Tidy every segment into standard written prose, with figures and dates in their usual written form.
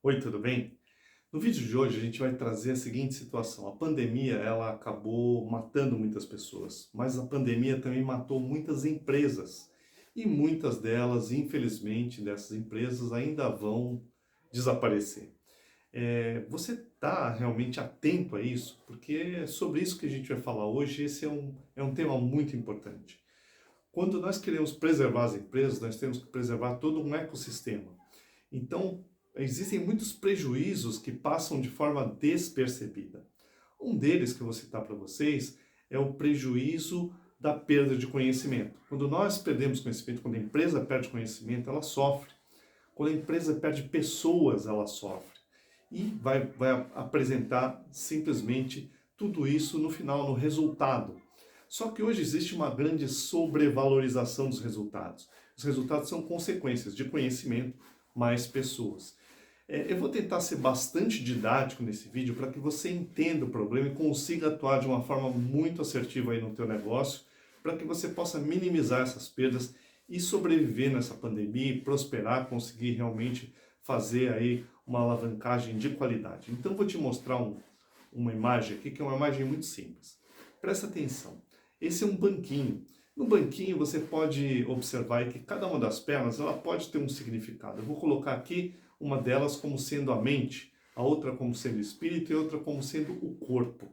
Oi, tudo bem? No vídeo de hoje a gente vai trazer a seguinte situação. A pandemia, ela acabou matando muitas pessoas, mas a pandemia também matou muitas empresas. E muitas delas, infelizmente, dessas empresas ainda vão desaparecer. Você está realmente atento a isso? Porque é sobre isso que a gente vai falar hoje. Esse é um tema muito importante. Quando nós queremos preservar as empresas, nós temos que preservar todo um ecossistema. Então, existem muitos prejuízos que passam de forma despercebida. Um deles que eu vou citar para vocês é o prejuízo da perda de conhecimento. Quando nós perdemos conhecimento, quando a empresa perde conhecimento, ela sofre. Quando a empresa perde pessoas, ela sofre. E vai apresentar simplesmente tudo isso no final, no resultado. Só que hoje existe uma grande sobrevalorização dos resultados. Os resultados são consequências de conhecimento mais pessoas. Eu vou tentar ser bastante didático nesse vídeo para que você entenda o problema e consiga atuar de uma forma muito assertiva aí no teu negócio, para que você possa minimizar essas perdas e sobreviver nessa pandemia e prosperar, conseguir realmente fazer aí uma alavancagem de qualidade. Então vou te mostrar uma imagem aqui que é uma imagem muito simples. Presta atenção. Esse é um banquinho. No banquinho você pode observar que cada uma das pernas ela pode ter um significado. Eu vou colocar aqui uma delas como sendo a mente, a outra como sendo o espírito e outra como sendo o corpo.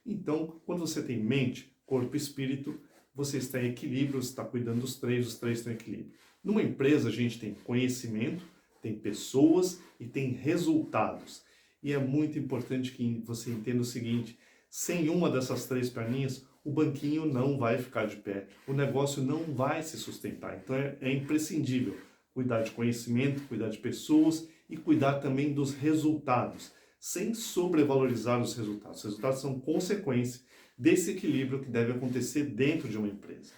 Então, quando você tem mente, corpo e espírito, você está em equilíbrio, você está cuidando dos três, os três estão em equilíbrio. Numa empresa a gente tem conhecimento, tem pessoas e tem resultados. E é muito importante que você entenda o seguinte, sem uma dessas três perninhas, o banquinho não vai ficar de pé, o negócio não vai se sustentar. Então é imprescindível cuidar de conhecimento, cuidar de pessoas e cuidar também dos resultados, sem sobrevalorizar os resultados. Os resultados são consequência desse equilíbrio que deve acontecer dentro de uma empresa.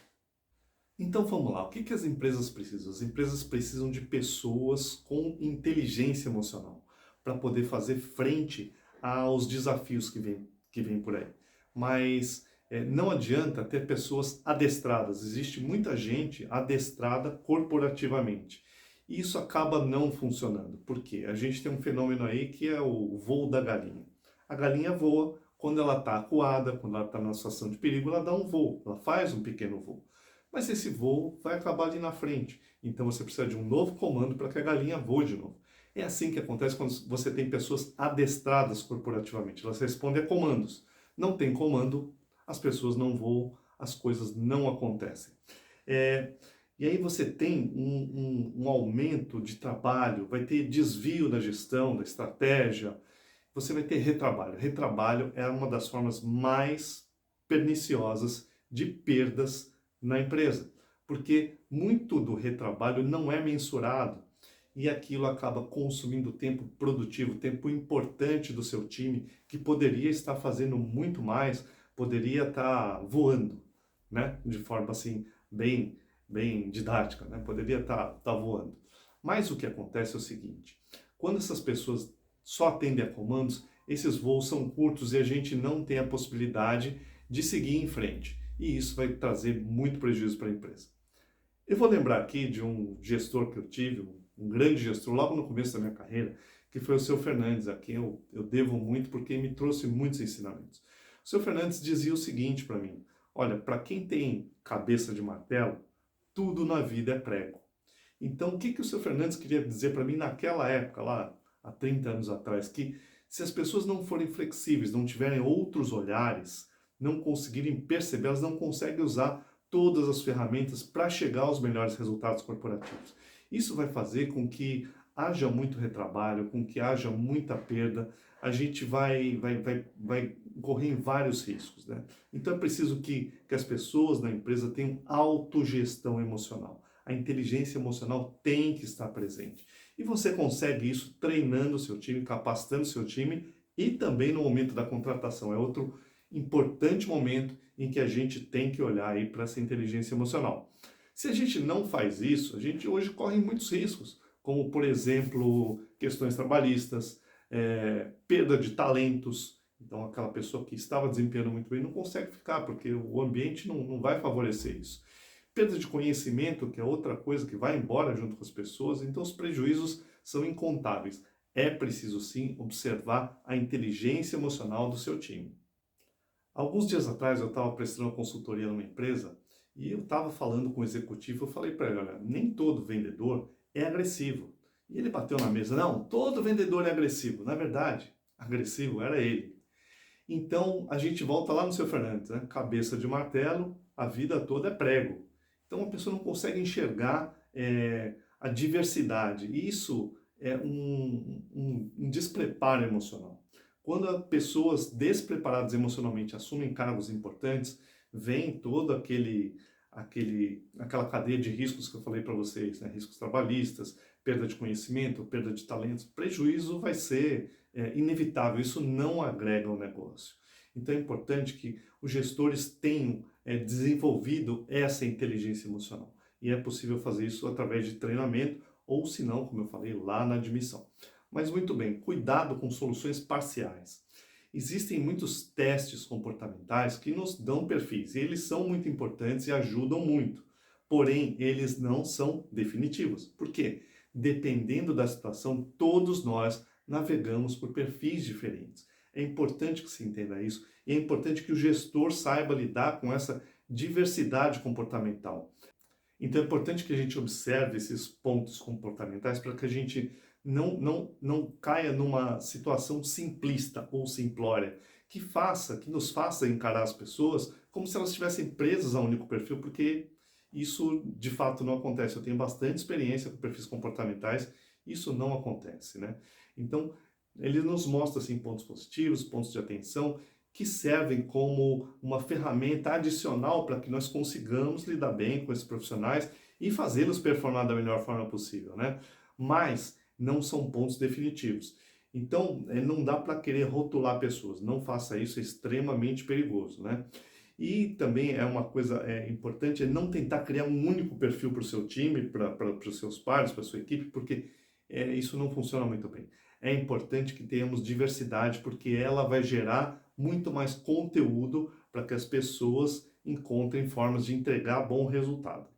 Então vamos lá, o que as empresas precisam? As empresas precisam de pessoas com inteligência emocional para poder fazer frente aos desafios que vem por aí. Mas não adianta ter pessoas adestradas, existe muita gente adestrada corporativamente. E isso acaba não funcionando. Por quê? A gente tem um fenômeno aí que é o voo da galinha. A galinha voa, quando ela está acuada, quando ela está numa situação de perigo, ela dá um voo, ela faz um pequeno voo. Mas esse voo vai acabar ali na frente. Então você precisa de um novo comando para que a galinha voe de novo. É assim que acontece quando você tem pessoas adestradas corporativamente. Elas respondem a comandos. Não tem comando, as pessoas não voam, as coisas não acontecem. É, e aí você tem um aumento de trabalho, vai ter desvio da gestão, da estratégia, você vai ter retrabalho. Retrabalho é uma das formas mais perniciosas de perdas na empresa, porque muito do retrabalho não é mensurado e aquilo acaba consumindo tempo produtivo, tempo importante do seu time, que poderia estar fazendo muito mais, poderia estar voando, né? De forma assim, bem didática, né? Poderia estar voando. Mas o que acontece é o seguinte, quando essas pessoas só atendem a comandos, esses voos são curtos e a gente não tem a possibilidade de seguir em frente. E isso vai trazer muito prejuízo para a empresa. Eu vou lembrar aqui de um gestor que eu tive, um grande gestor, logo no começo da minha carreira, que foi o seu Fernandes, a quem eu devo muito porque me trouxe muitos ensinamentos. O seu Fernandes dizia o seguinte para mim: olha, para quem tem cabeça de martelo, tudo na vida é prego. Então, o que o seu Fernandes queria dizer para mim naquela época, lá há 30 anos atrás? Que se as pessoas não forem flexíveis, não tiverem outros olhares, não conseguirem perceber, elas não conseguem usar todas as ferramentas para chegar aos melhores resultados corporativos. Isso vai fazer com que haja muito retrabalho, com que haja muita perda, a gente vai correr em vários riscos, né? Então é preciso que as pessoas na empresa tenham autogestão emocional. A inteligência emocional tem que estar presente. E você consegue isso treinando o seu time, capacitando o seu time e também no momento da contratação. É outro importante momento em que a gente tem que olhar aí para essa inteligência emocional. Se a gente não faz isso, a gente hoje corre muitos riscos, como por exemplo, questões trabalhistas, perda de talentos. Então aquela pessoa que estava desempenhando muito bem não consegue ficar, porque o ambiente não vai favorecer isso. Perda de conhecimento, que é outra coisa que vai embora junto com as pessoas, então os prejuízos são incontáveis. é preciso sim observar a inteligência emocional do seu time. Alguns dias atrás eu estava prestando consultoria numa empresa e eu estava falando com o executivo, eu falei para ele, olha, nem todo vendedor é agressivo. E ele bateu na mesa, não, todo vendedor é agressivo. Na verdade, agressivo era ele. Então, a gente volta lá no seu Fernandes, né? Cabeça de martelo, a vida toda é prego. Então, a pessoa não consegue enxergar a diversidade. E isso é um despreparo emocional. Quando as pessoas despreparadas emocionalmente assumem cargos importantes, vem todo aquela cadeia de riscos que eu falei para vocês, né? Riscos trabalhistas, perda de conhecimento, perda de talentos, prejuízo vai ser inevitável, isso não agrega ao negócio. Então é importante que os gestores tenham desenvolvido essa inteligência emocional. E é possível fazer isso através de treinamento ou, se não, como eu falei, lá na admissão. Mas muito bem, cuidado com soluções parciais. Existem muitos testes comportamentais que nos dão perfis, e eles são muito importantes e ajudam muito. Porém, eles não são definitivos. Por quê? Dependendo da situação, todos nós navegamos por perfis diferentes. É importante que se entenda isso e é importante que o gestor saiba lidar com essa diversidade comportamental. Então é importante que a gente observe esses pontos comportamentais para que a gente não caia numa situação simplista ou simplória, que nos faça encarar as pessoas como se elas estivessem presas a um único perfil, porque isso de fato não acontece. Eu tenho bastante experiência com perfis comportamentais, isso não acontece, né? Então, ele nos mostra assim, pontos positivos, pontos de atenção, que servem como uma ferramenta adicional para que nós consigamos lidar bem com esses profissionais e fazê-los performar da melhor forma possível, né? Mas não são pontos definitivos. Então, não dá para querer rotular pessoas, não faça isso, é extremamente perigoso, né? E também é uma coisa importante, é não tentar criar um único perfil para o seu time, para os seus pares, para a sua equipe, porque isso não funciona muito bem. É importante que tenhamos diversidade, porque ela vai gerar muito mais conteúdo para que as pessoas encontrem formas de entregar bom resultado.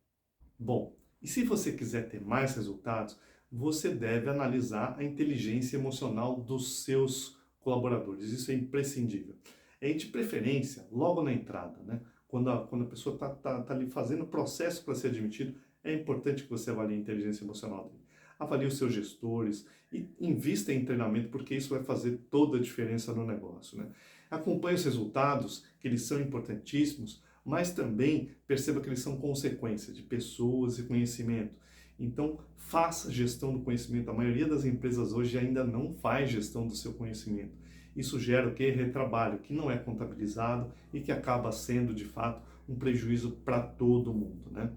Bom, e se você quiser ter mais resultados, você deve analisar a inteligência emocional dos seus colaboradores. Isso é imprescindível. É de preferência, logo na entrada, né? Quando a pessoa tá ali fazendo o processo para ser admitido, é importante que você avalie a inteligência emocional dele. Avalie os seus gestores e invista em treinamento, porque isso vai fazer toda a diferença no negócio, né? Acompanhe os resultados, que eles são importantíssimos, mas também perceba que eles são consequência de pessoas e conhecimento. Então, faça gestão do conhecimento. A maioria das empresas hoje ainda não faz gestão do seu conhecimento. Isso gera o quê? Retrabalho, que não é contabilizado e que acaba sendo, de fato, um prejuízo para todo mundo, né?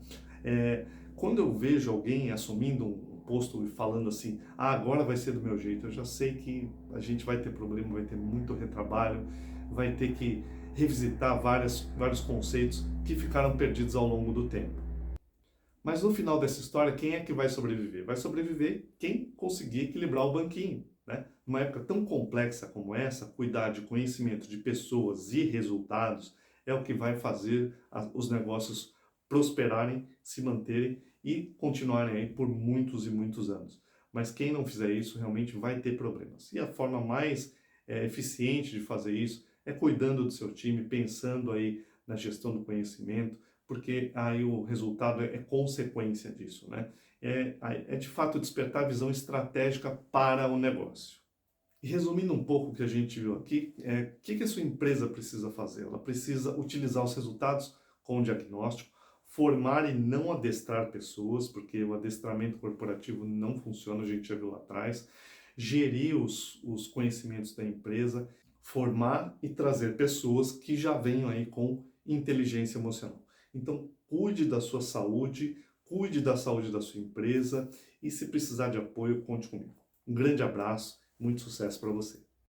Quando eu vejo alguém assumindo um posto e falando assim, agora vai ser do meu jeito, eu já sei que a gente vai ter problema, vai ter muito retrabalho, vai ter que revisitar vários conceitos que ficaram perdidos ao longo do tempo. Mas no final dessa história, quem é que vai sobreviver? Vai sobreviver quem conseguir equilibrar o banquinho, né? Numa época tão complexa como essa, cuidar de conhecimento de pessoas e resultados é o que vai fazer os negócios prosperarem, se manterem e continuarem aí por muitos e muitos anos. Mas quem não fizer isso realmente vai ter problemas. E a forma mais eficiente de fazer isso é cuidando do seu time, pensando aí na gestão do conhecimento, porque aí o resultado é consequência disso, né? É de fato despertar a visão estratégica para o negócio. E resumindo um pouco o que a gente viu aqui, o que a sua empresa precisa fazer? Ela precisa utilizar os resultados com o diagnóstico, formar e não adestrar pessoas, porque o adestramento corporativo não funciona, a gente já viu lá atrás, gerir os conhecimentos da empresa, formar e trazer pessoas que já venham aí com inteligência emocional. Então, cuide da sua saúde, cuide da saúde da sua empresa e se precisar de apoio, conte comigo. Um grande abraço, muito sucesso para você.